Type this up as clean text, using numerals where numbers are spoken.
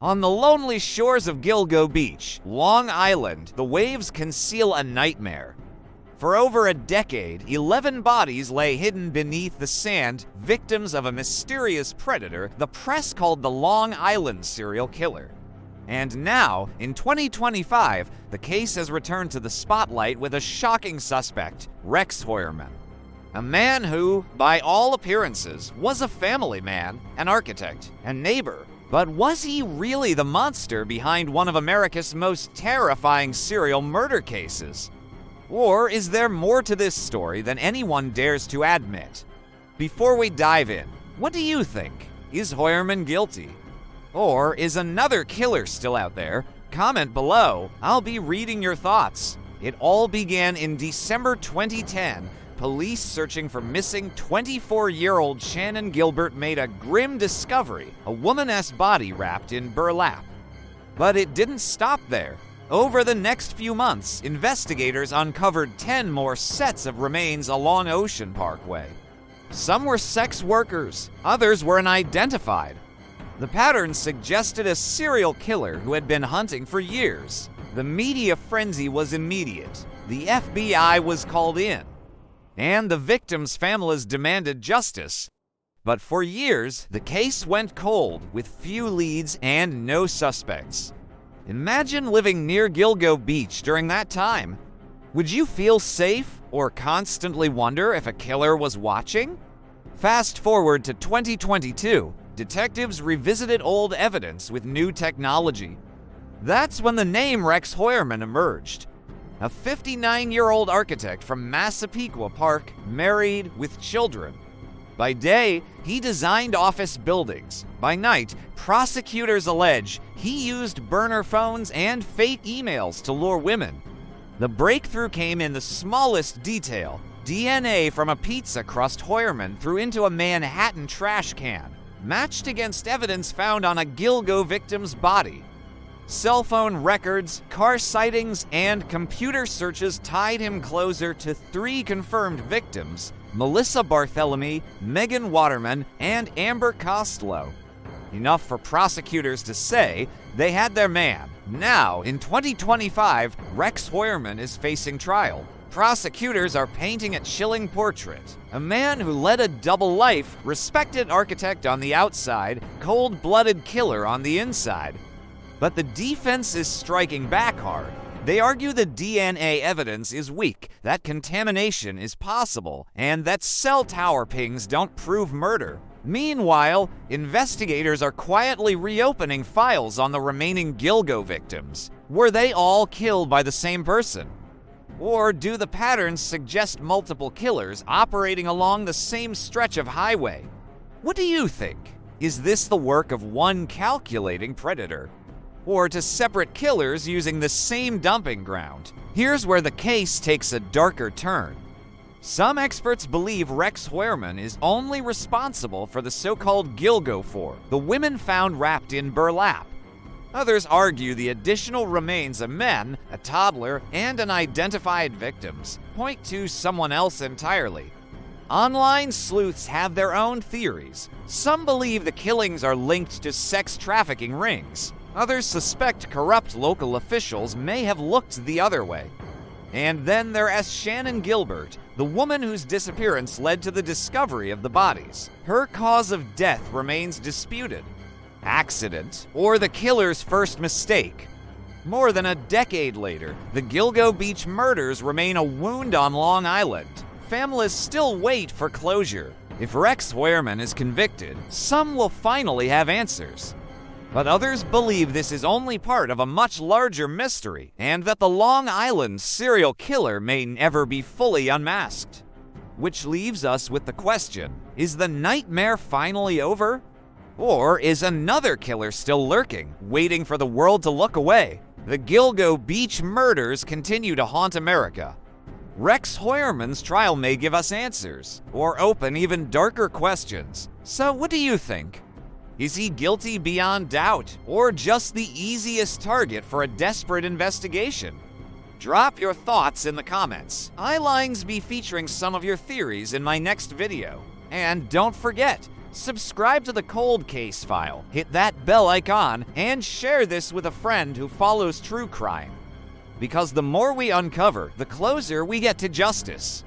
On the lonely shores of Gilgo Beach, Long Island, the waves conceal a nightmare. For over a decade, 11 bodies lay hidden beneath the sand, victims of a mysterious predator the press called the Long Island serial killer. And now, in 2025, the case has returned to the spotlight with a shocking suspect, Rex Heuermann. A man who, by all appearances, was a family man, an architect, and neighbor. But was he really the monster behind one of America's most terrifying serial murder cases? Or is there more to this story than anyone dares to admit? Before we dive in, what do you think? Is Heuermann guilty? Or is another killer still out there? Comment below. I'll be reading your thoughts. It all began in December 2010. Police searching for missing 24-year-old Shannan Gilbert made a grim discovery, a woman's body wrapped in burlap. But it didn't stop there. Over the next few months, investigators uncovered 10 more sets of remains along Ocean Parkway. Some were sex workers, others were unidentified. The pattern suggested a serial killer who had been hunting for years. The media frenzy was immediate. The FBI was called in, and the victims' families demanded justice. But for years, the case went cold, with few leads and no suspects. Imagine living near Gilgo Beach during that time. Would you feel safe or constantly wonder if a killer was watching? Fast forward to 2022, detectives revisited old evidence with new technology. That's when the name Rex Heuermann emerged. A 59-year-old architect from Massapequa Park, married with children. By day, he designed office buildings. By night, prosecutors allege he used burner phones and fake emails to lure women. The breakthrough came in the smallest detail. DNA from a pizza crust Heuermann threw into a Manhattan trash can, matched against evidence found on a Gilgo victim's body. Cell phone records, car sightings, and computer searches tied him closer to 3 confirmed victims: Melissa Barthelemy, Megan Waterman, and Amber Costello. Enough for prosecutors to say they had their man. Now, in 2025, Rex Heuermann is facing trial. Prosecutors are painting a chilling portrait. A man who led a double life, respected architect on the outside, cold-blooded killer on the inside. But the defense is striking back hard. They argue the DNA evidence is weak, that contamination is possible, and that cell tower pings don't prove murder. Meanwhile, investigators are quietly reopening files on the remaining Gilgo victims. Were they all killed by the same person? Or do the patterns suggest multiple killers operating along the same stretch of highway? What do you think? Is this the work of one calculating predator? Or to separate killers using the same dumping ground? Here's where the case takes a darker turn. Some experts believe Rex Heuermann is only responsible for the so-called Gilgo Four, the women found wrapped in burlap. Others argue the additional remains of men, a toddler, and unidentified victims point to someone else entirely. Online sleuths have their own theories. Some believe the killings are linked to sex trafficking rings. Others suspect corrupt local officials may have looked the other way. And then there's Shannan Gilbert, the woman whose disappearance led to the discovery of the bodies. Her cause of death remains disputed. Accident, or the killer's first mistake? More than a decade later, the Gilgo Beach Murders remain a wound on Long Island. Families still wait for closure. If Rex Heuermann is convicted, some will finally have answers. But others believe this is only part of a much larger mystery, and that the Long Island serial killer may never be fully unmasked. Which leaves us with the question, is the nightmare finally over? Or is another killer still lurking, waiting for the world to look away? The Gilgo Beach Murders continue to haunt America. Rex Heuermann's trial may give us answers, or open even darker questions. So what do you think? Is he guilty beyond doubt, or just the easiest target for a desperate investigation? Drop your thoughts in the comments. I'll be featuring some of your theories in my next video. And don't forget, Subscribe to the Cold Case File, hit that bell icon, and share this with a friend who follows true crime. Because the more we uncover, the closer we get to justice.